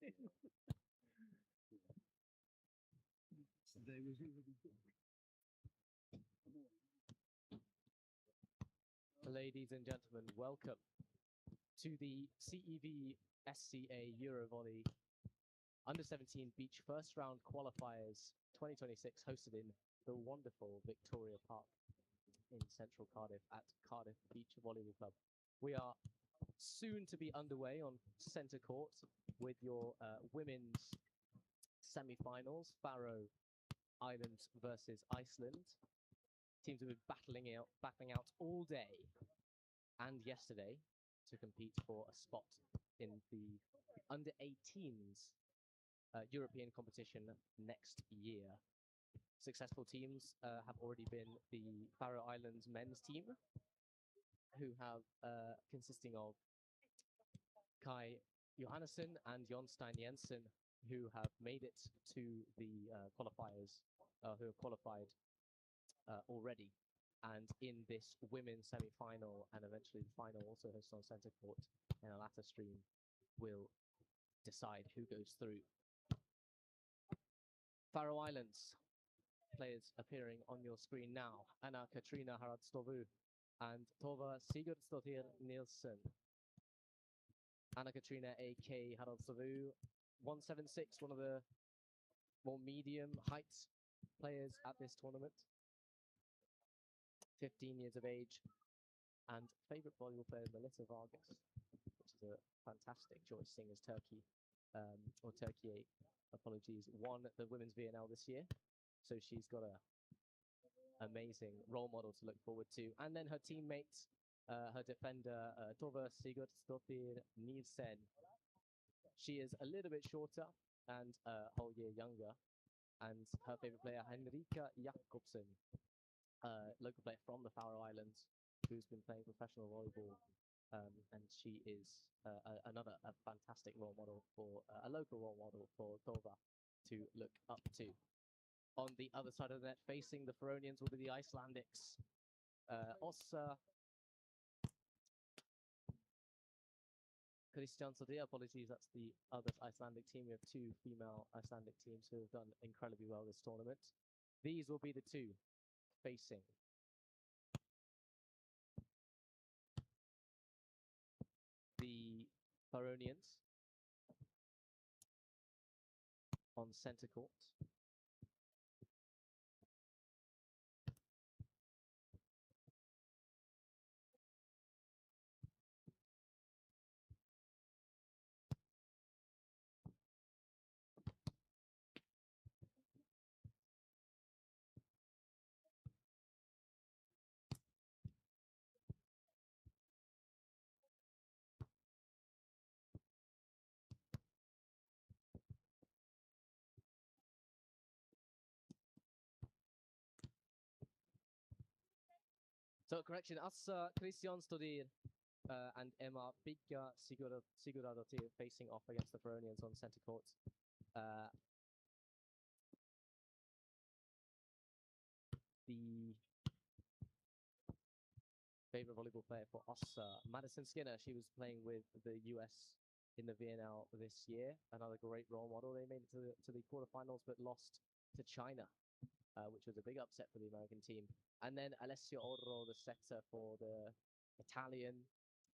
Ladies and gentlemen, welcome to the CEV SCA Eurovolley Under-17 Beach First Round Qualifiers 2026, hosted in the wonderful Victoria Park in central Cardiff at Cardiff Beach Volleyball Club. We are soon to be underway on centre court with your women's semi-finals, Faroe Islands versus Iceland. Teams have been battling out all day and yesterday to compete for a spot in the under-18s European competition next year. Successful teams have already been the Faroe Islands men's team, who have consisting of Kai Johannesson and Jonstein Jensen, who have made it to the qualifiers, who have qualified already. And in this women's semi-final and eventually the final, also hosted on centre court in a latter stream, will decide who goes through. Faroe Islands players appearing on your screen now: Anna Katrina Haraldstovu and Tova Sigurdardottir Nielsen. Anna Katrina A.K. Haraldstovu, 176, one of the more medium height players at this tournament. 15 years of age, and favourite volleyball player Melissa Vargas, which is a fantastic choice, seeing as Turkey, or Turkey, apologies, won the women's VNL this year. So she's got a amazing role model to look forward to. And then her teammate, her defender, Tova Sigurdardottir Nielsen. She is a little bit shorter and a whole year younger. And her favourite player, Henrika Jakobsen, local player from the Faroe Islands, who's been playing professional volleyball. And she is another fantastic role model for a local role model for Tova to look up to. On the other side of the net, facing the Faroenians, will be the Icelandics. Ossa Kristjansdottir, apologies, that's the other Icelandic team. We have two female Icelandic teams who have done incredibly well this tournament. These will be the two facing. The Faroenians on centre court. So correction, Assa Kristjansdottir and Emma Bigga Sigurdardottir facing off against the Faroenians on centre court. The favourite volleyball player for Ossa, Madison Skinner, she was playing with the US in the VNL this year. Another great role model. They made it to the quarterfinals but lost to China, which was a big upset for the American team. And then Alessio Orro, the setter for the Italian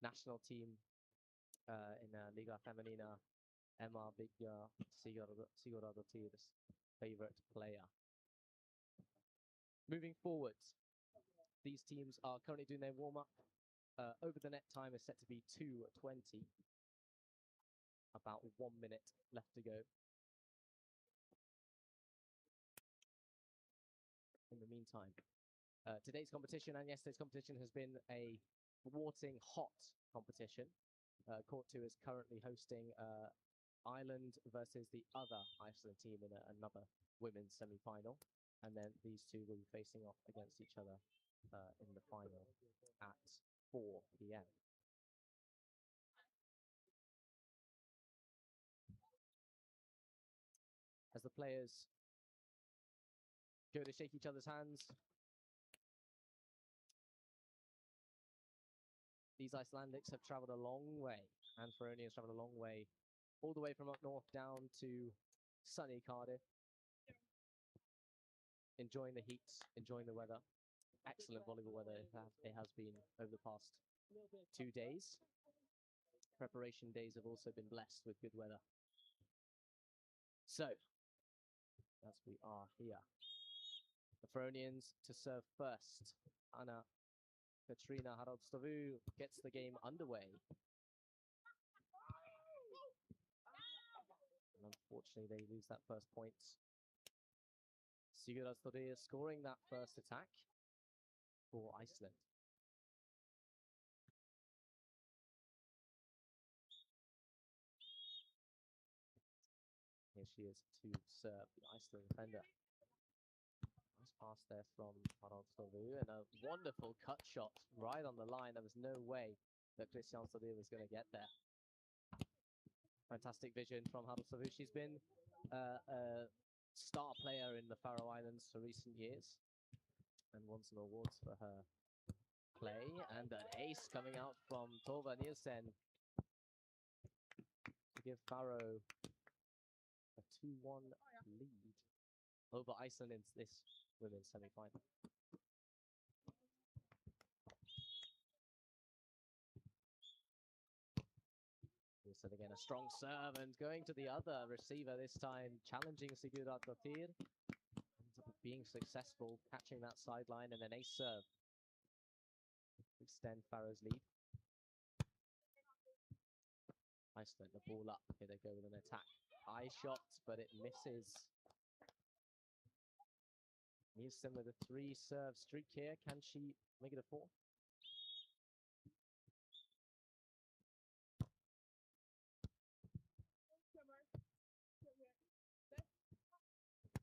national team in Liga Femenina. Emma Bigga Sigurdardottir's favourite player. Moving forward, these teams are currently doing their warm-up. Over the net time is set to be 2:20. About 1 minute left to go. In the meantime, today's competition and yesterday's competition has been a thwarting hot competition. Court 2 is currently hosting Ireland versus the other Iceland team in another women's semi-final. And then these two will be facing off against each other in the final at 4 p.m. As the players go to shake each other's hands, these Icelandics have travelled a long way, and Faroenians travelled a long way all the way from up north down to sunny Cardiff. Enjoying the heat, enjoying the weather. Excellent volleyball weather it has been over the past 2 days. Preparation days have also been blessed with good weather. So, as we are here, the Fronians to serve first. Anna Katrina Haraldstovu gets the game underway. And unfortunately, they lose that first point. Sigurdardottir scoring that first attack for Iceland. Here she is to serve the Iceland defender. Nice pass there from Haraldstovu and a wonderful cut shot right on the line. There was no way that Kristjansdottir was going to get there. Fantastic vision from Haraldstovu. She's been a star player in the Faroe Islands for recent years and won some awards for her play. And an ace coming out from Tove Nielsen to give Faroe a 2-1 lead over Iceland in this women's semi-final. Nielsen again, a strong serve and going to the other receiver this time, challenging Sigurdardottir. Ends up being successful, catching that sideline and an ace serve to extend Faroe's lead. Iceland, the ball up. Here they go with an attack. High shot, but it misses. Nielsen with a 3-serve streak here. Can she make it a 4?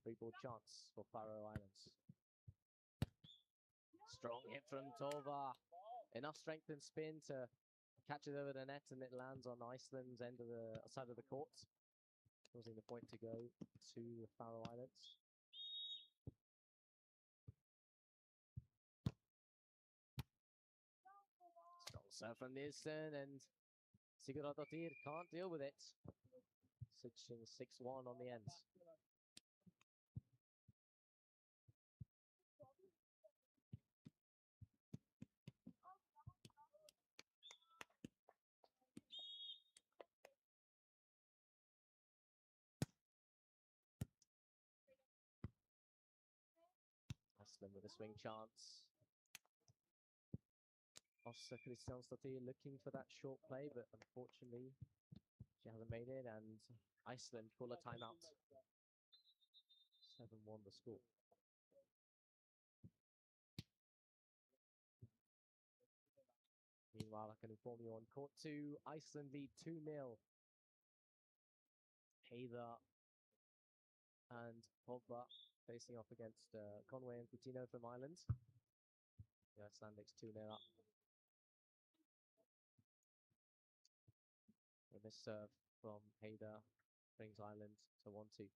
Free ball chance for Faroe Islands. Strong hit from Tova. Enough strength and spin to catch it over the net, and it lands on Iceland's end of the side of the court, causing the point to go to the Faroe Islands. Strong serve from Nielsen, and Sigurdardottir can't deal with it. Switching 6-1 on the ends. Iceland with a swing chance. Also Kristjansdottir looking for that short play, but unfortunately she hasn't made it, and Iceland call a timeout. 7-1 the score. Meanwhile, I can inform you on court 2, Iceland lead 2-0. Heather and Pogba facing off against Conway and Coutinho from Ireland. The Icelandics 2-0 up. And this serve from Heather brings Ireland to 1-2.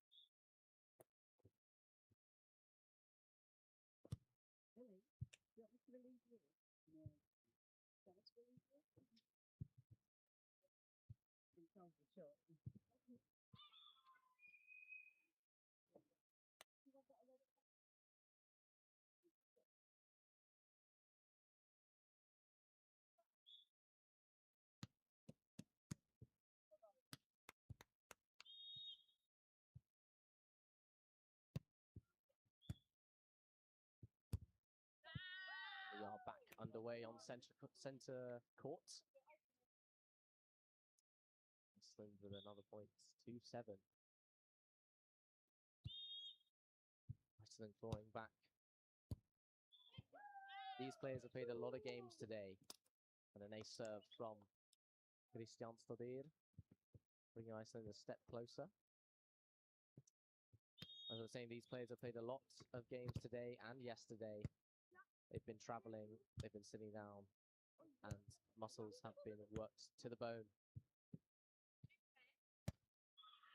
We are back underway on centre court. Iceland with another point, 2-7. Iceland clawing back. These players have played a lot of games today. And an ace serve from Kristjansdottir, bringing Iceland a step closer. As I was saying, these players have played a lot of games today and yesterday. They've been traveling, they've been sitting down, and muscles have been worked to the bone.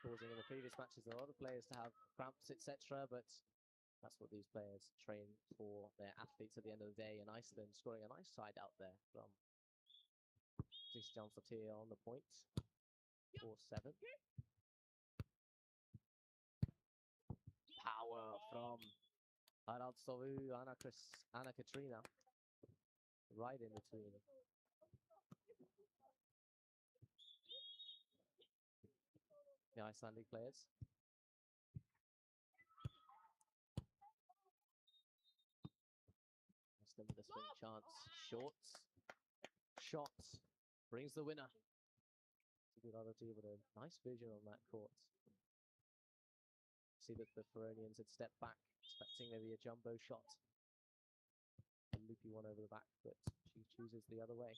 Causing in the previous matches a lot of players to have cramps, etc., but that's what these players train for. Their athletes at the end of the day. And Iceland scoring a nice side out there from Kristjansdottir on the point for 4-7. Power from Haraldstovu, Anna Katrina. Right in between. The Icelandic players. Them with a swing chance. Shorts. Shots. Brings the winner. Sigurdardottir with a nice vision on that court. See that the Feronians had stepped back, expecting maybe a jumbo shot. A loopy one over the back, but she chooses the other way.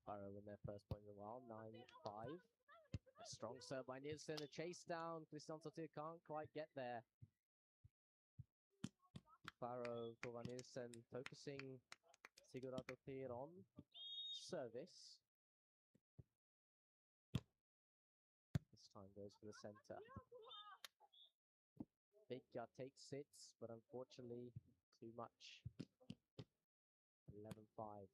Faro in their first point in a while, 9-5. A strong serve by Nielsen, a chase down. Kristjansdottir can't quite get there. Faro for Nielsen focusing Sigurdardottir on service. This time goes for the center. Bigga takes it, but unfortunately too much. 11-5.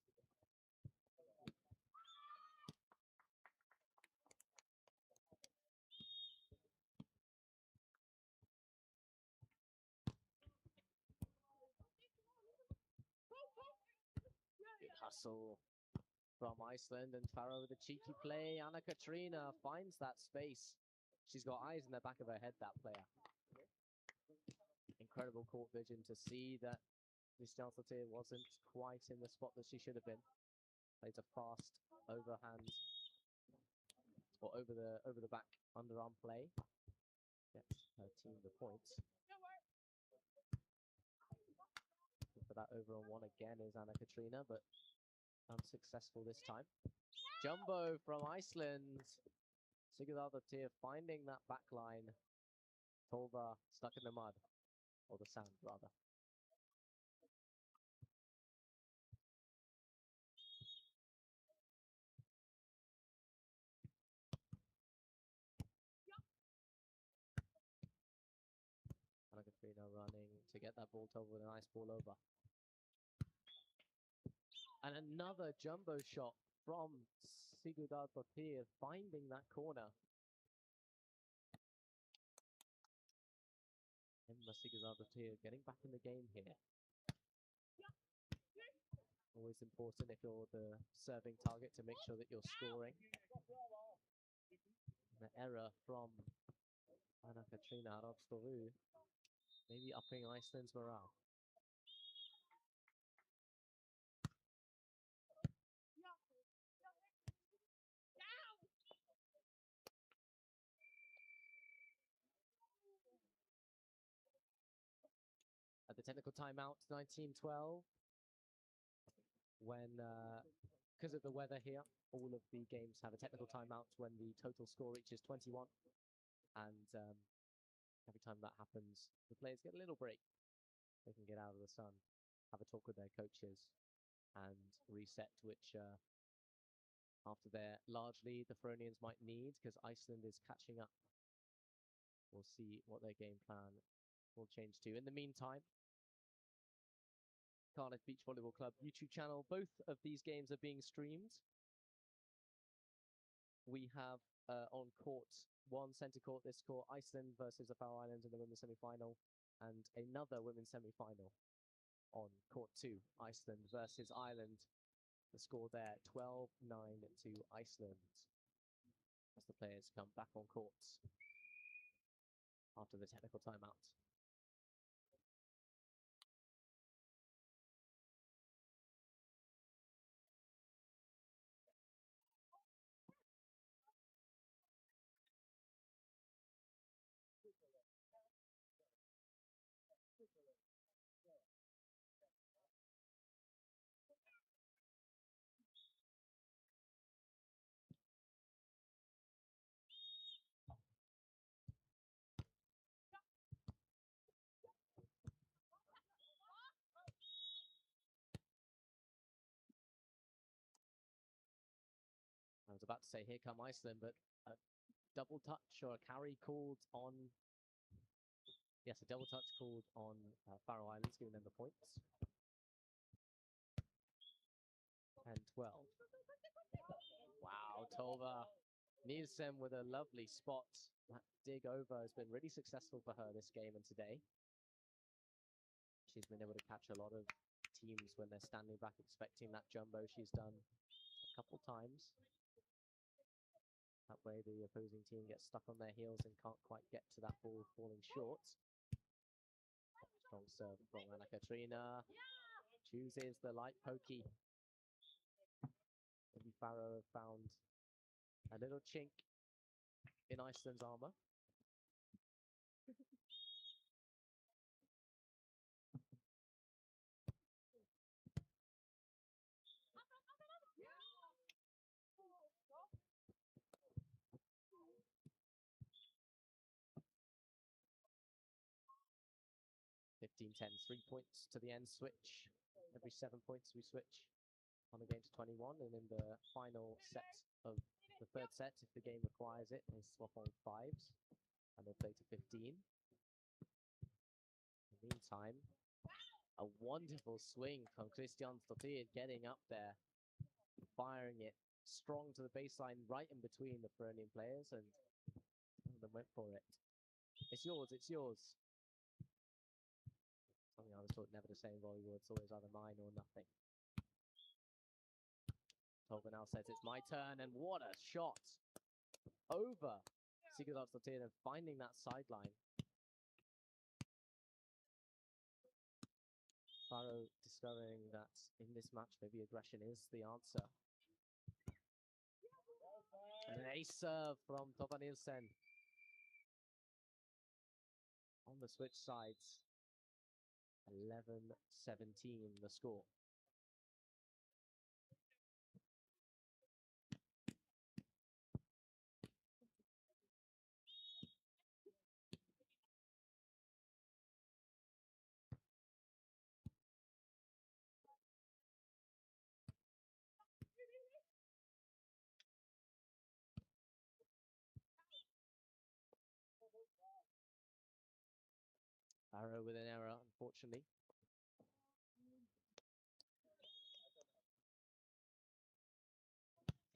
Good hustle from Iceland, and Faro with a cheeky play. Anna Katrina finds that space. She's got eyes in the back of her head, that player. Incredible court vision to see that Kristjansdottir wasn't quite in the spot that she should have been. Plays a fast overhand or over the back underarm play. Gets her team the point. For that over on one again is Anna Katrina, but unsuccessful this time. Jumbo from Iceland. Sigurdardottir finding that back line. Tolva stuck in the mud, or the sand rather. Anna Katrina running to get that ball to Tolva with a nice ball over. And another jumbo shot from Sigurdardottir, finding that corner. Emma Sigurdardottir getting back in the game here. Always important if you're the serving target to make sure that you're scoring. The error from Anna Katrina Haraldstovu, maybe upping Iceland's morale. At the technical timeout, 19-12, when, because of the weather here, all of the games have a technical timeout when the total score reaches 21. And every time that happens, the players get a little break. They can get out of the sun, have a talk with their coaches, and reset, which after their large lead, the Feronians might need, because Iceland is catching up. We'll see what their game plan will change to. In the meantime, Cardiff Beach Volleyball Club YouTube channel, both of these games are being streamed. We have on court one center court, this court, Iceland versus the Faroe Islands in the women's semi-final, and another women's semi-final on court 2, Iceland versus Ireland. The score there, 12-9 to Iceland, as the players come back on court after the technical timeout. about to say, here come Iceland, but a double touch or a carry called on... Yes, a double touch called on Faroe Islands, giving them the points. And 12. Wow, Tova. Nielsen with a lovely spot. That dig over has been really successful for her this game and today. She's been able to catch a lot of teams when they're standing back expecting that jumbo. She's done a couple times. That way the opposing team gets stuck on their heels and can't quite get to that ball falling short. Strong serve from Anna Katrina. Chooses the light pokey. Maybe Faroe have found a little chink in Iceland's armour. (15-10), 3 points to the end switch. Every 7 points we switch on the game to 21, and in the final set of the third set, if the game requires it, they swap on 5s, and they play to 15. In the meantime, a wonderful swing from Kristjansdottir, getting up there, firing it strong to the baseline, right in between the Fernian players, and some of them went for it. It's yours, it's yours. Something I was taught never to say in volleyball, it's always either mine or nothing. Tova now says it's my turn, and what a shot over Sigurdardottir, and finding that sideline. Faroe discovering that in this match maybe aggression is the answer. And an ace serve from Tova Nielsen. On the switch sides, 11-17 the score. Faroe with an error, unfortunately.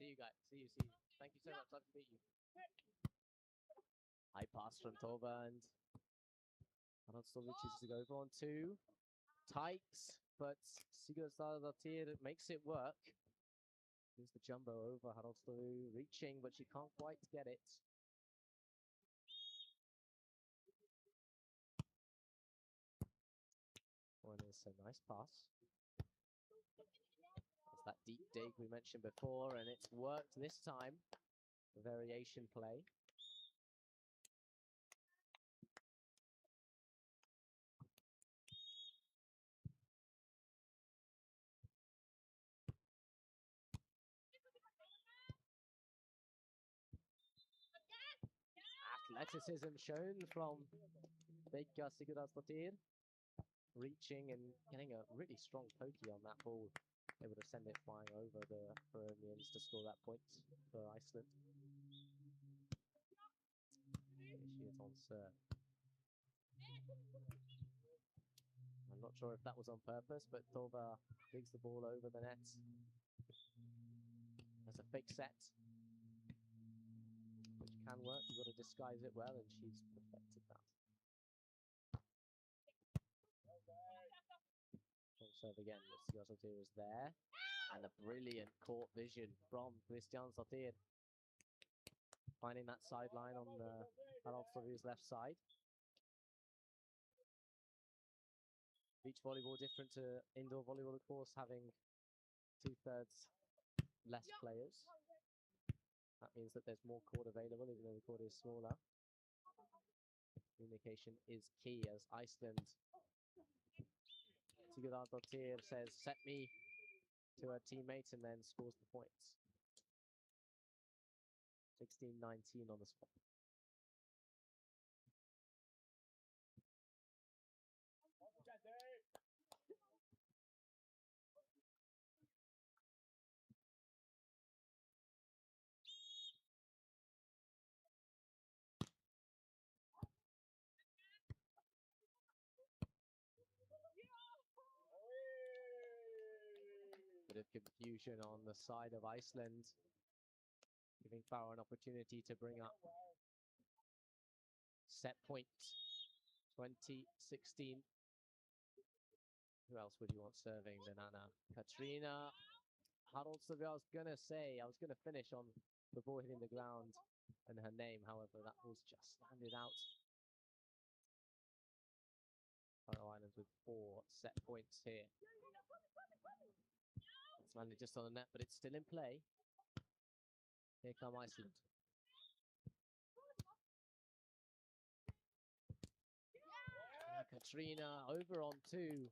See you guys. See you. Thank you so much. Love to meet you. High pass from Tova, and Haraldstovu chooses to go over on 2. Tikes, but Sigurdardottir makes it work. Here's the jumbo over Haraldstovu, reaching, but she can't quite get it. One is a nice pass. It's that deep dig we mentioned before, and it's worked this time. The variation play. Athleticism shown from Sigurdardottir. Reaching and getting a really strong pokey on that ball. Able to send it flying over the Fernians to score that point for Iceland. Here she is on serve. I'm not sure if that was on purpose, but Tova digs the ball over the net. That's a fake set, which can work. You've got to disguise it well, and she's perfected that. Serve again, Sigurdardottir is there, and a brilliant court vision from Kristjansdottir, finding that sideline on Haraldstovu's left side. Beach volleyball different to indoor volleyball, of course, having 2/3 less players. That means that there's more court available, even though the court is smaller. Communication is key, as Iceland, Sigurdardottir says, set me to her teammate, and then scores the points. 16-19 on the spot. of confusion on the side of Iceland, giving Faro an opportunity to bring up set point 2016. Who else would you want serving than Anna? Katrina Haraldstovu. I was going to finish on the ball hitting the ground and her name, however, that was just landed out. Faroe Islands with 4 set points here. It's landed just on the net, but it's still in play. Here come Iceland. Katrina over on 2.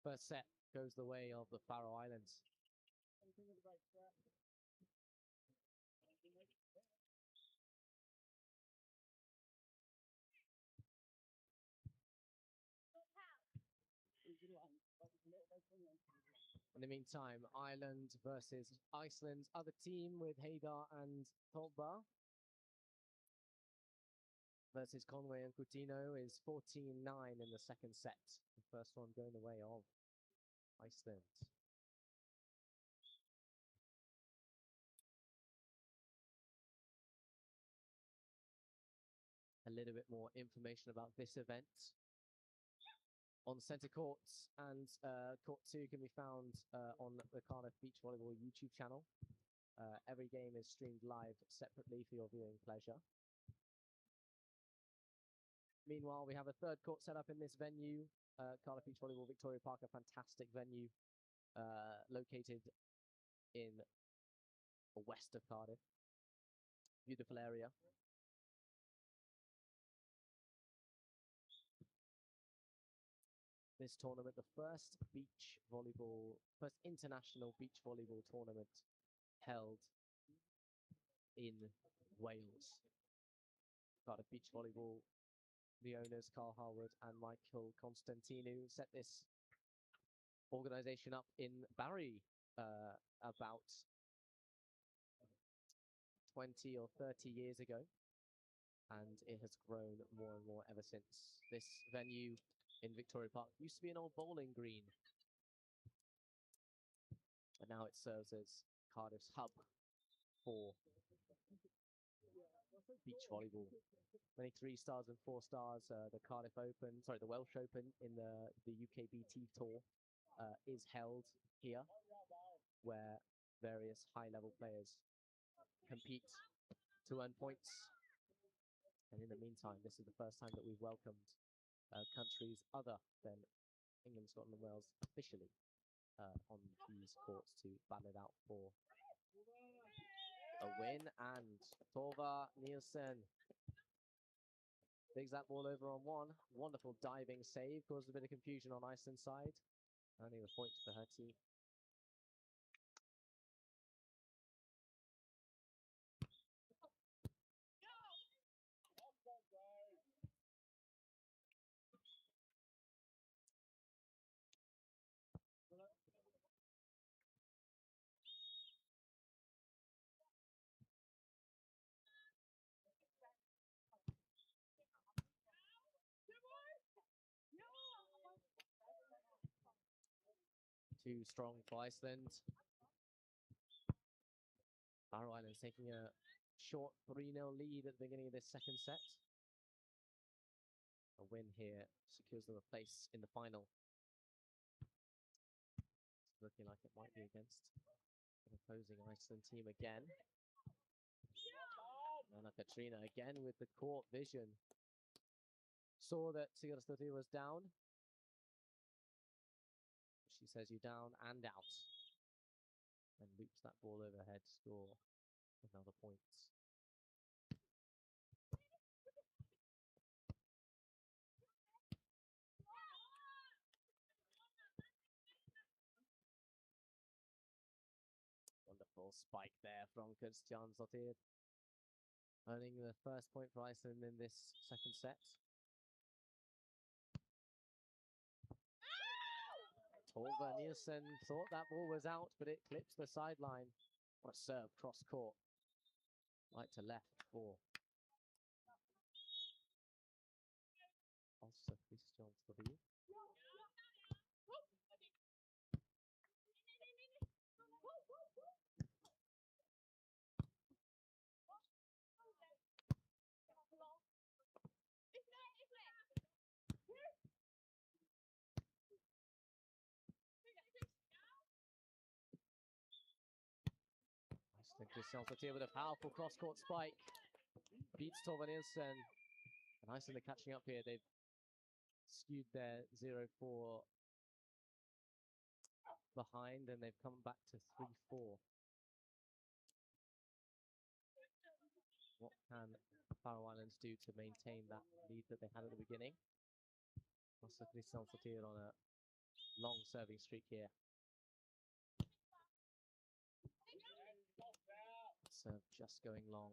First set goes the way of the Faroe Islands. In the meantime, Ireland versus Iceland's other team with Haydar and Tolba versus Conway and Coutinho is 14-9 in the second set. The first one going the way of Iceland. A little bit more information about this event on centre courts, and court 2 can be found on the Cardiff Beach Volleyball YouTube channel. Every game is streamed live separately for your viewing pleasure. Meanwhile, we have a third court set up in this venue, Cardiff Beach Volleyball Victoria Park, a fantastic venue located in the west of Cardiff. Beautiful area. This tournament, the first international beach volleyball tournament held in Wales. Cardiff Beach Volleyball, the owners, Carl Harwood and Michael Constantinou, set this organisation up in Barry about 20 or 30 years ago, and it has grown more and more ever since. This venue in Victoria Park used to be an old bowling green, but now it serves as Cardiff's hub for beach volleyball. Many 3 stars and 4 stars. The Welsh Open in the UKBT Tour is held here, where various high-level players compete to earn points. And in the meantime, this is the first time that we've welcomed countries other than England, Scotland and Wales officially on these courts to battle it out for a win. And Tova Nielsen digs that ball over on 1. Wonderful diving save, caused a bit of confusion on Iceland's side. Only a point for her team. Too strong for Iceland. Faroe Islands taking a short 3-0 lead at the beginning of this second set. A win here secures them a place in the final. It's looking like it might be against an opposing Iceland team again. And Katrina again with the court vision. Saw that Sigurdardottir was down. She says you down and out. And loops that ball overhead to score another point. Wonderful spike there from Kristjansdottir, earning the first point for Iceland in this second set. Tolva Nielsen thought that ball was out, but it clips the sideline. What a serve, cross court. Right to left for also Kristjansdottir. Kristjansdottir with a powerful cross-court spike. Beats Nielsen. And Iceland are catching up here. They've skewed their 0-4 behind, and they've come back to 3-4. What can Faroe Islands do to maintain that lead that they had at the beginning? Also, Kristjansdottir on a long serving streak here. Serve just going long.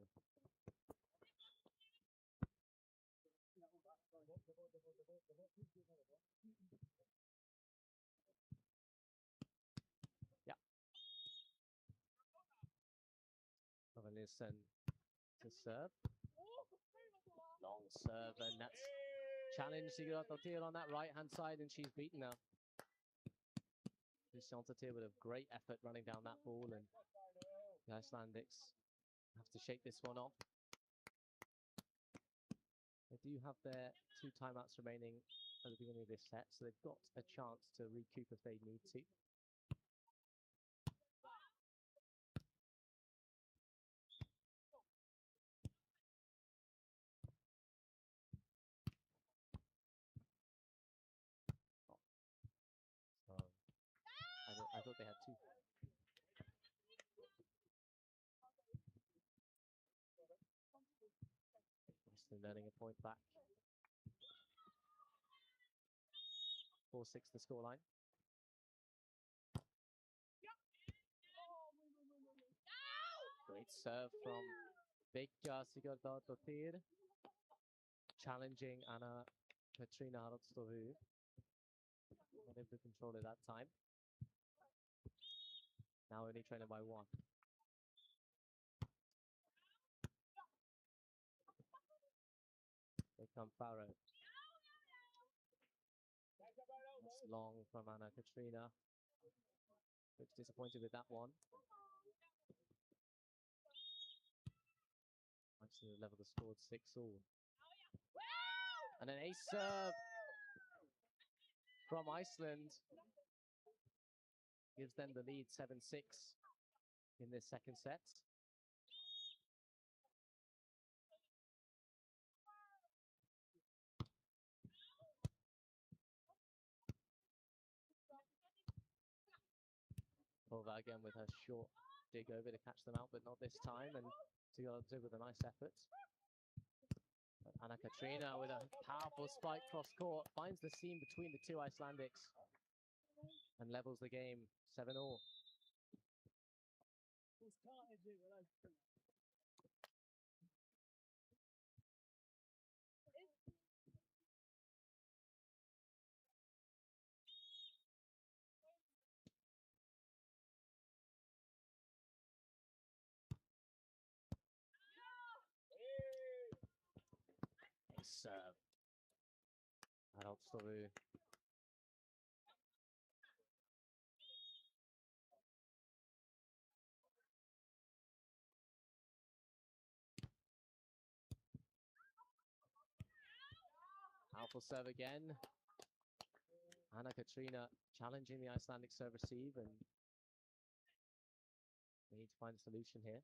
Yeah. Nielsen to serve. Long serve, and that's challenged Sigurdardottir on that right-hand side, and she's beaten now. Kristjansdottir with a great effort running down that ball, and the Icelandics have to shake this one off. They do have their 2 timeouts remaining at the beginning of this set, so they've got a chance to recoup if they need to. I thought they had 2. Iceland earning a point back. 4-6 the scoreline. Great serve from big Sigurdardottir, challenging Katrina Haraldstovu. Not able to control it that time. Now only trailing by 1. Here come Faroe. That's long from Katrina. Looks disappointed with that one. Actually, the level the scored 6-all. And an ace serve from Iceland gives them the lead 7-6 in this second set. Pova again with her short dig over to catch them out, but not this time, and Sigurdardottir with a nice effort. But Katrina with a powerful spike cross court finds the seam between the 2 Icelandics and levels the game 7-all. Serve. Haraldstovu. Powerful serve again. Katrina challenging the Icelandic serve receive, and we need to find a solution here.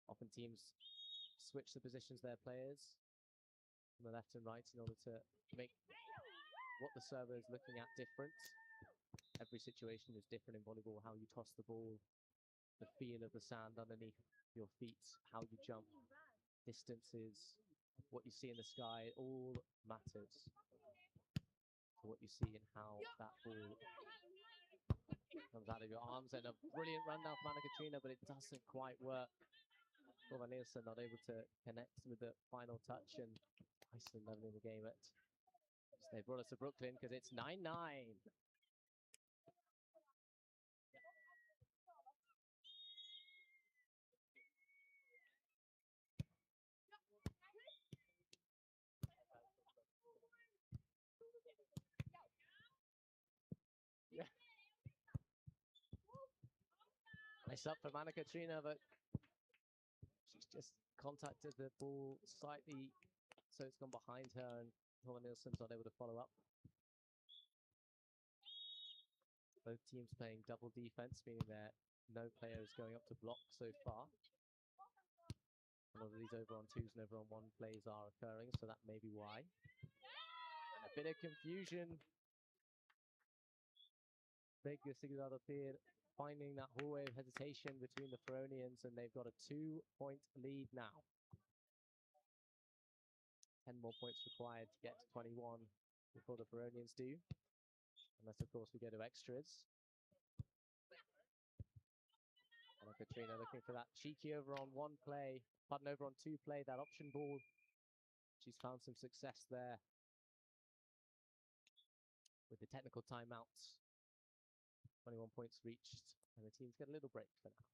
Often teams switch the positions of their players from the left and right in order to make what the server is looking at different. Every situation is different in volleyball, how you toss the ball, the feel of the sand underneath your feet, how you jump, distances, what you see in the sky, it all matters to what you see and how that ball comes out of your arms. And a brilliant run now from Katrina, but it doesn't quite work. Nielsen not able to connect with the final touch, and Iceland leveling the game at. They brought us to Brooklyn because it's 9-9. Yeah. Nice up from Katrina, but she's just contacted the ball slightly, so it's gone behind her, and Nielsen's not able to follow up. Both teams playing double defense, meaning that no player is going up to block so far. A lot of these over on twos and over on one plays are occurring, so that may be why. And a bit of confusion. Big Sigurdardottir finding that hallway of hesitation between the Feronians, and they've got a 2-point lead now. 10 more points required to get to 21 before the Feronians do. Unless, of course, we go to extras. And Katrina looking for that cheeky over on one play, button over on two play, that option ball. She's found some success there with the technical timeouts. 21 points reached, and the teams get a little break for now.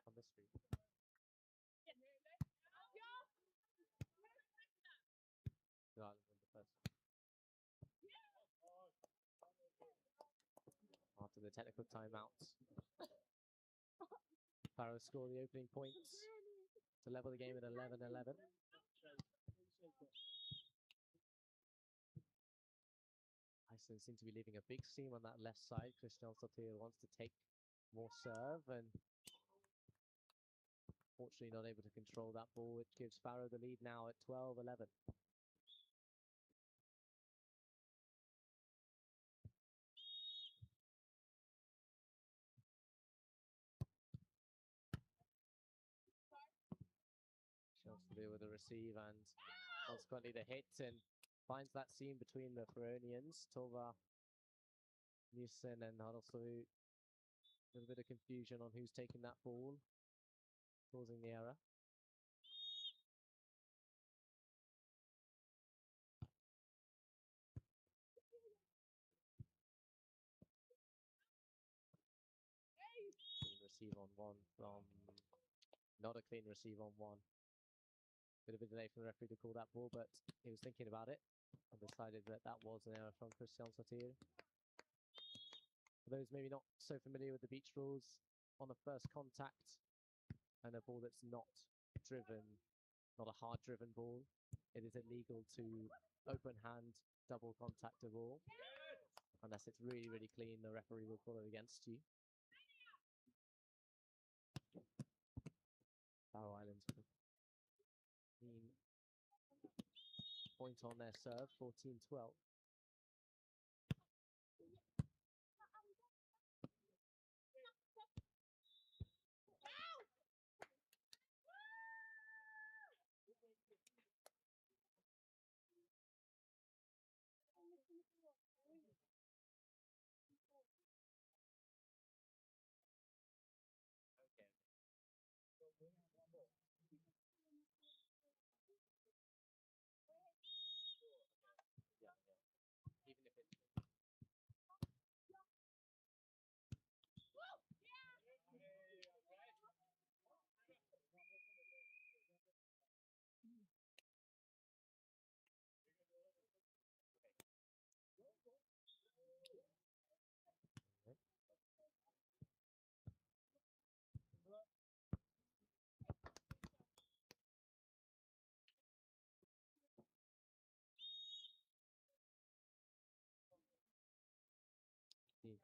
On the street. After the technical timeouts, Farrow score the opening points to level the game at 11-11. Iceland seem to be leaving a big seam on that left side. Kristjansdottir wants to take more serve, and fortunately not able to control that ball, which gives Farrow the lead now at 12-11. Chance to deal with the receive and consequently the hit, and finds that seam between the Feronians. Tova, Nielsen and Haraldstovu. A little bit of confusion on who's taking that ball, causing the error. Clean receive on one from... Not a clean receive on one. Bit of a delay from the referee to call that ball, but he was thinking about it and decided that that was an error from Kristjansdottir. For those maybe not so familiar with the beach rules, on the first contact and a ball that's not driven, not a hard driven ball, it is illegal to open hand double contact a ball. Unless it's really, really clean, the referee will call it against you. Faroe Islands with a clean point on their serve, 14-12.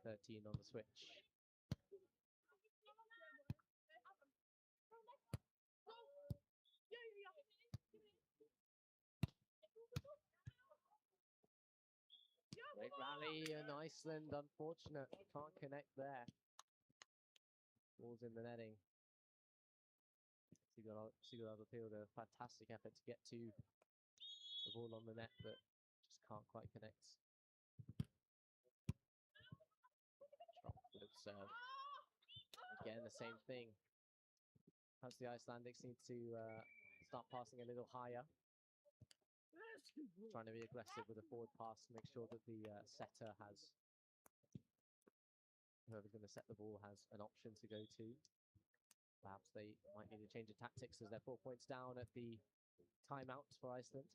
13 on the switch. Great rally in Iceland, unfortunate, can't connect there. Ball's in the netting. Sigurdardottir with a fantastic effort to get to the ball on the net, but just can't quite connect. Drop flip serve. Again, the same thing. Perhaps the Icelandics need to start passing a little higher. Trying to be aggressive with a forward pass to make sure that the setter has, whoever's going to set the ball has an option to go to. Perhaps they might need a change of tactics as they're 4 points down at the timeout for Iceland.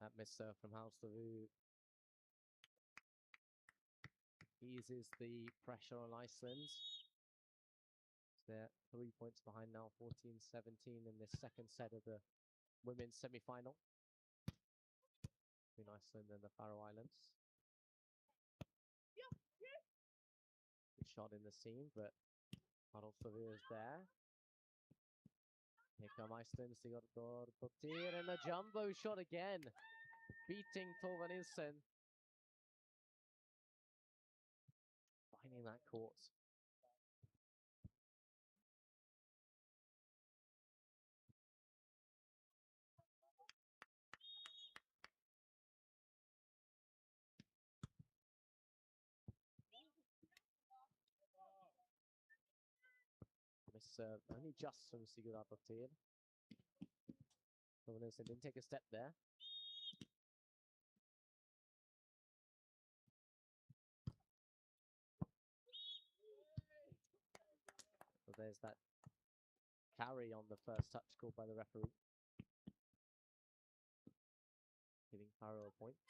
That miss from Haraldstovu eases the pressure on Iceland. They're 3 points behind now, 14-17 in this second set of the women's semi-final between Iceland and the Faroe Islands. Good shot in the seam, but Haraldstovu is there. Here come Iceland, Sigurdardottir, and a jumbo shot again, beating Nielsen. Finding that court. Miss only just from Sigurdardottir. Nielsen didn't take a step there. So there's that carry on the first touch called by the referee, giving Faroe points.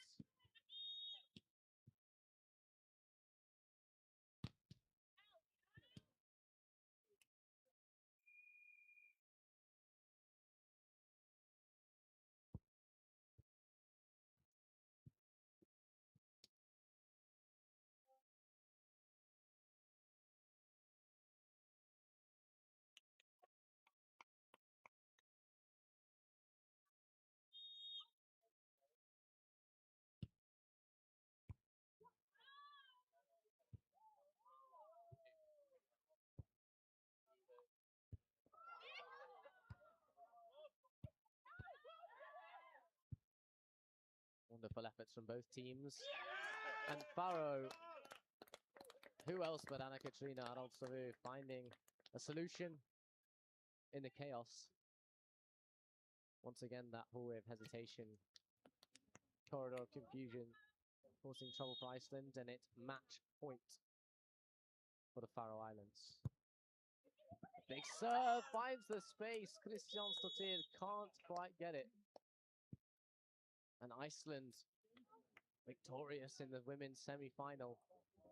Wonderful efforts from both teams. And Faroe, who else but Anna-Katrina Haraldstovu, finding a solution in the chaos. Once again, that hallway of hesitation, corridor of confusion, causing trouble for Iceland, and it's match point for the Faroe Islands. Big serve, finds the space. Kristjansdottir can't quite get it. And Iceland, victorious in the women's semi-final,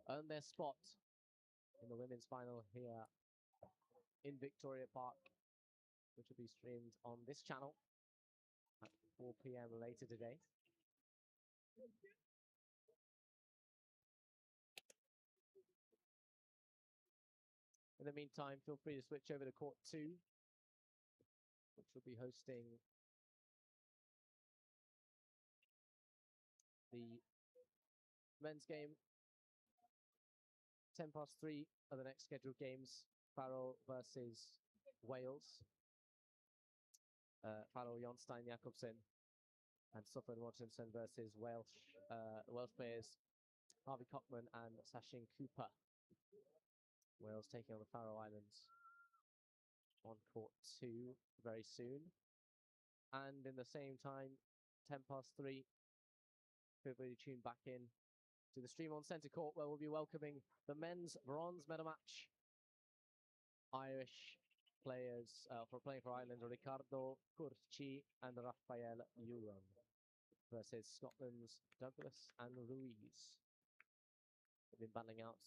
earned their spot in the women's final here in Victoria Park, which will be streamed on this channel 4 p.m. later today. In the meantime, feel free to switch over to court 2, which will be hosting the men's game. 3:10 are the next scheduled games. Farrell versus Wales. Farrell, Jonstein, Jakobsen, and Suffolk Watkinson versus Welsh players Harvey Cockman and Sachin Cooper. Wales taking on the Faroe Islands on court 2 very soon. And in the same time, 3:10, feel free to tune back in to the stream on centre court, where we'll be welcoming the men's bronze medal match. Irish players for playing for Ireland, Riccardo Curci and Raphael Ewan versus Scotland's Douglas and Ruiz. They've been battling out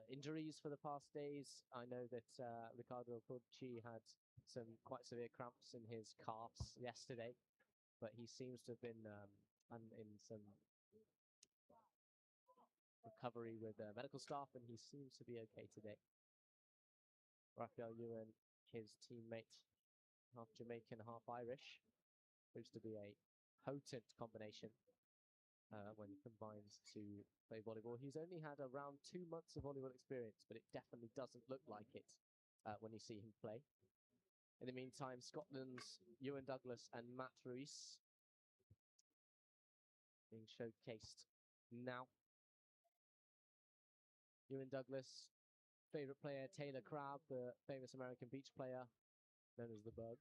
injuries for the past days. I know that Riccardo Curci had some quite severe cramps in his calves yesterday, but he seems to have been in some recovery with medical staff, and he seems to be okay today. Raphael Ewan, his teammate, half Jamaican, half Irish, proves to be a potent combination when he combines to play volleyball. He's only had around 2 months of volleyball experience, but it definitely doesn't look like it when you see him play. In the meantime, Scotland's Ewan Douglas and Matt Ruiz being showcased now. Ewan Douglas, favourite player Taylor Crabb, the famous American beach player known as the Bug.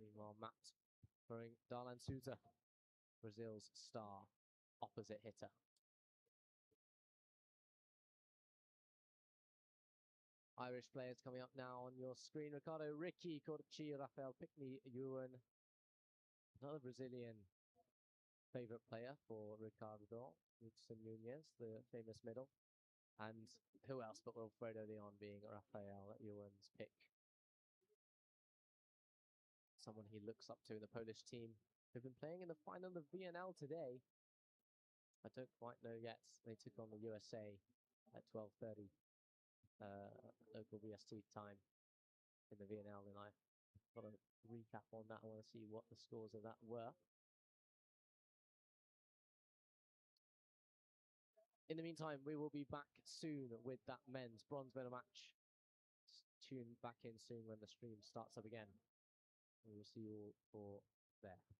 Meanwhile, Matt throwing Darlan Souza, Brazil's star opposite hitter. Irish players coming up now on your screen. Ricardo Ricky, Curci, Rafael Pickney, Ewan. Another Brazilian favourite player for Ricardo, Nielsen Nunez, the famous middle. And who else but Wilfredo Leon being Rafael Ewan's pick. Someone he looks up to in the Polish team, who've been playing in the final of VNL today. I don't quite know yet. They took on the USA at 12:30 local VST time in the VNL, and I've got a recap on that. I want to see what the scores of that were. In the meantime, we will be back soon with that men's bronze medal match. Tune back in soon when the stream starts up again. We will see you all for there.